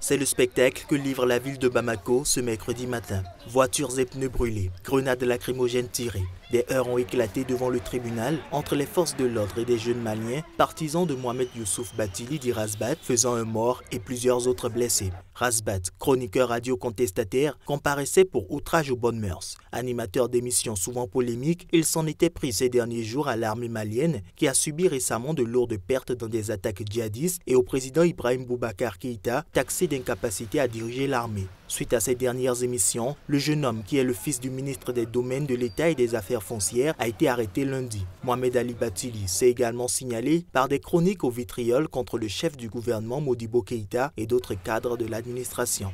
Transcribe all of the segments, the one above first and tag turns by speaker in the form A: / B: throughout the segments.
A: C'est le spectacle que livre la ville de Bamako ce mercredi matin. Voitures et pneus brûlés, grenades lacrymogènes tirées. Des heurts ont éclaté devant le tribunal entre les forces de l'ordre et des jeunes maliens, partisans de Mohamed Youssouf Bathily dit Razbat, faisant un mort et plusieurs autres blessés. Razbat, chroniqueur radio contestataire, comparaissait pour outrage aux bonnes mœurs. Animateur d'émissions souvent polémiques, il s'en était pris ces derniers jours à l'armée malienne qui a subi récemment de lourdes pertes dans des attaques djihadistes et au président Ibrahim Boubacar Keïta, taxé d'incapacité à diriger l'armée. Suite à ces dernières émissions, le jeune homme qui est le fils du ministre des Domaines de l'État et des Affaires foncières a été arrêté lundi. Mohamed Ali Bathily s'est également signalé par des chroniques au vitriol contre le chef du gouvernement Modibo Keïta et d'autres cadres de l'administration.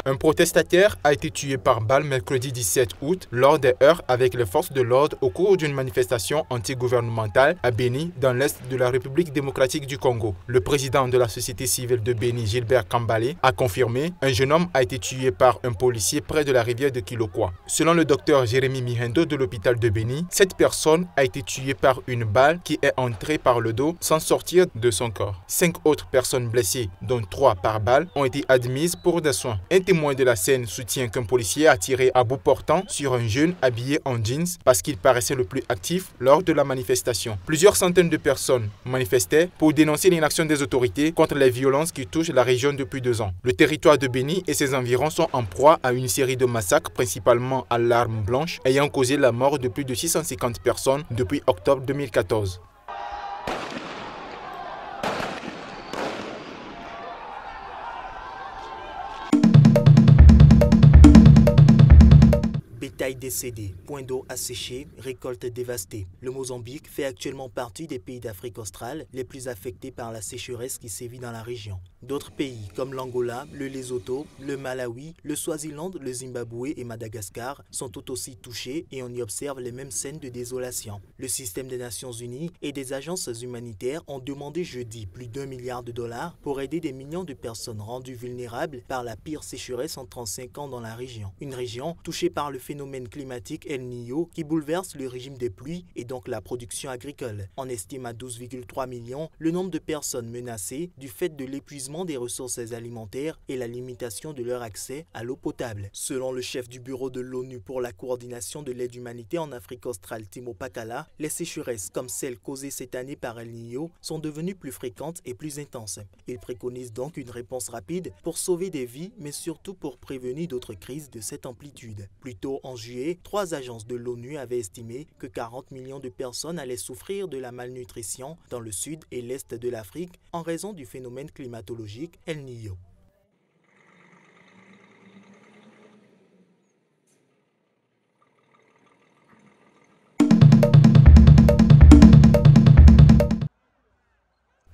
B: Un protestataire a été tué par balle mercredi 17 août lors des heurts avec les forces de l'ordre au cours d'une manifestation antigouvernementale à Beni, dans l'est de la République démocratique du Congo. Le président de la société civile de Beni, Gilbert Kambale, a confirmé qu'un jeune homme a été tué par un policier près de la rivière de Kilokwa. Selon le docteur Jérémy Mihendo de l'hôpital de Beni, cette personne a été tuée par une balle qui est entrée par le dos sans sortir de son corps. 5 autres personnes blessées, dont 3 par balle, ont été admises pour des soins. Un témoin de la scène soutient qu'un policier a tiré à bout portant sur un jeune habillé en jeans parce qu'il paraissait le plus actif lors de la manifestation. Plusieurs centaines de personnes manifestaient pour dénoncer l'inaction des autorités contre les violences qui touchent la région depuis 2 ans. Le territoire de Beni et ses environs sont en proie à une série de massacres, principalement à l'arme blanche, ayant causé la mort de plus de 650 personnes depuis octobre 2014.
A: Bétail décédé, point d'eau asséché, récolte dévastée. Le Mozambique fait actuellement partie des pays d'Afrique australe les plus affectés par la sécheresse qui sévit dans la région. D'autres pays comme l'Angola, le Lesotho, le Malawi, le Swaziland, le Zimbabwe et Madagascar sont tout aussi touchés et on y observe les mêmes scènes de désolation. Le système des Nations Unies et des agences humanitaires ont demandé jeudi plus d'1 milliard de dollars pour aider des millions de personnes rendues vulnérables par la pire sécheresse en 35 ans dans la région. Une région touchée par le phénomène climatique El Niño qui bouleverse le régime des pluies et donc la production agricole. On estime à 12,3 millions le nombre de personnes menacées du fait de l'épuisement des ressources alimentaires et la limitation de leur accès à l'eau potable. Selon le chef du bureau de l'ONU pour la coordination de l'aide humanitaire en Afrique australe, Timo Pakala, les sécheresses comme celles causées cette année par El Niño sont devenues plus fréquentes et plus intenses. Il préconise donc une réponse rapide pour sauver des vies, mais surtout pour prévenir d'autres crises de cette amplitude. Plus tôt en juillet, 3 agences de l'ONU avaient estimé que 40 millions de personnes allaient souffrir de la malnutrition dans le sud et l'est de l'Afrique en raison du phénomène climatologique El Niño.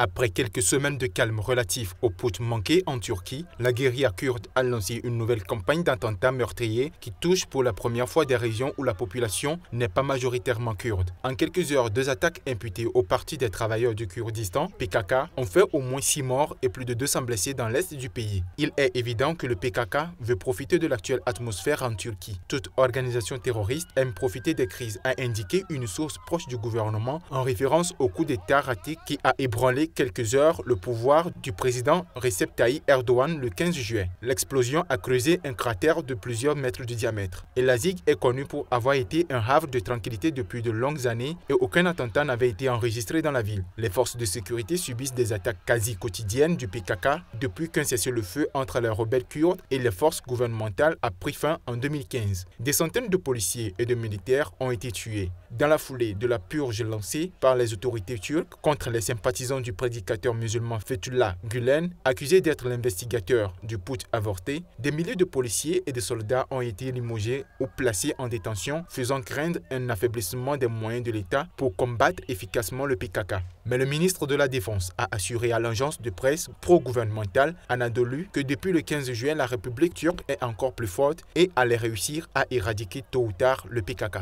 B: Après quelques semaines de calme relatif au putsch manqué en Turquie, la guérilla kurde a lancé une nouvelle campagne d'attentats meurtriers qui touche pour la première fois des régions où la population n'est pas majoritairement kurde. En quelques heures, 2 attaques imputées au Parti des travailleurs du Kurdistan, PKK, ont fait au moins 6 morts et plus de 200 blessés dans l'est du pays. Il est évident que le PKK veut profiter de l'actuelle atmosphère en Turquie. Toute organisation terroriste aime profiter des crises, a indiqué une source proche du gouvernement en référence au coup d'État raté qui a ébranlé quelques heures le pouvoir du président Recep Tayyip Erdogan le 15 juin. L'explosion a creusé un cratère de plusieurs mètres de diamètre. Elazig est connu pour avoir été un havre de tranquillité depuis de longues années et aucun attentat n'avait été enregistré dans la ville. Les forces de sécurité subissent des attaques quasi quotidiennes du PKK depuis qu'un cessez-le-feu entre les rebelles kurdes et les forces gouvernementales a pris fin en 2015. Des centaines de policiers et de militaires ont été tués. Dans la foulée de la purge lancée par les autorités turques contre les sympathisants du prédicateur musulman Fethullah Gülen, accusé d'être l'investigateur du putsch avorté, des milliers de policiers et de soldats ont été limogés ou placés en détention, faisant craindre un affaiblissement des moyens de l'État pour combattre efficacement le PKK. Mais le ministre de la Défense a assuré à l'agence de presse pro-gouvernementale Anadolu que depuis le 15 juin, la République turque est encore plus forte et allait réussir à éradiquer tôt ou tard le PKK.